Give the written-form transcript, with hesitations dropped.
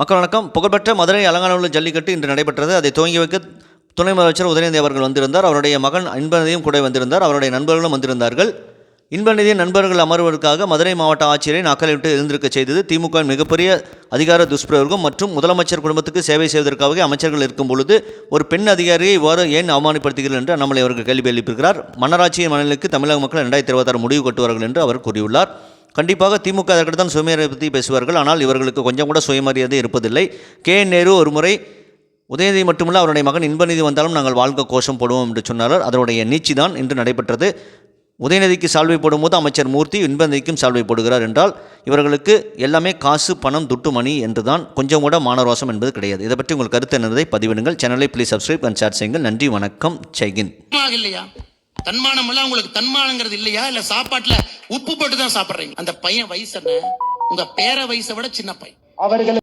மக்கள் வணக்கம். புகழ்பெற்ற மதுரை அலங்காநல்லூர் ஜல்லிக்கட்டு இன்று நடைபெற்றது. அதை துவங்கி வைக்க துணை முதலமைச்சர் உதயநிதி அவர்கள் வந்திருந்தார். அவருடைய மகன் இன்பநிதியும் கூட வந்திருந்தார். அவருடைய நண்பர்களும் வந்திருந்தார்கள். இன்பநிதியின் நண்பர்கள் அமர்வதற்காக மதுரை மாவட்ட ஆட்சியரை நாக்களை விட்டு எழுந்திருக்க செய்தது திமுக மிகப்பெரிய அதிகார துஷ்பிரயோகம் மற்றும் முதலமைச்சர் குடும்பத்துக்கு சேவை செய்வதற்காக அமைச்சர்கள் இருக்கும் பொழுது ஒரு பெண் அதிகாரியை இவ்வாறு ஏன் அவமானப்படுத்துகிறார் என்று அண்ணாமலை அவர்கள் கேள்வி எழுப்பியிருக்கிறார். மன்னராட்சியின் மனநிலைக்கு தமிழக மக்கள் 2026 முடிவு கட்டுவார்கள் என்று அவர் கூறியுள்ளார். கண்டிப்பாக திமுக அதற்கு தான் சுயமரியாதை பற்றி பேசுவார்கள். ஆனால் இவர்களுக்கு கொஞ்சம் கூட சுயமரியாதை இருப்பதில்லை. நேரு ஒரு முறை உதயநிதி மட்டுமல்ல அவருடைய மகன் இன்பநிதி வந்தாலும் நாங்கள் வாழ்க்கை கோஷம் போடுவோம் என்று சொன்னார். அதனுடைய நீட்சி தான் இன்று நடைபெற்றது. உதயநிதிக்கு சால்வை போடும்போது அமைச்சர் மூர்த்தி இன்பநிதிக்கும் சால்வை போடுகிறார் என்றால் இவர்களுக்கு எல்லாமே காசு பணம் துட்டு மணி என்று தான், கொஞ்சம் கூட மானரோசம் என்பது கிடையாது. இதை பற்றி உங்கள் கருத்து என்னதை பதிவிடுங்கள். சேனலை ப்ளீஸ் சப்ஸ்கிரைப் அண்ட் ஷேர் செய்யுங்கள். நன்றி, வணக்கம், ஜெய்ஹிந்த். தன்மானம் எல்லாம் உங்களுக்கு தன்மானங்கிறது இல்லையா? இல்ல சாப்பாட்டுல உப்பு போட்டு தான் சாப்பிடுறீங்க? அந்த பையன் வயசு என்ன? உங்க பேர வயசை விட சின்ன பையன். அவர்கள்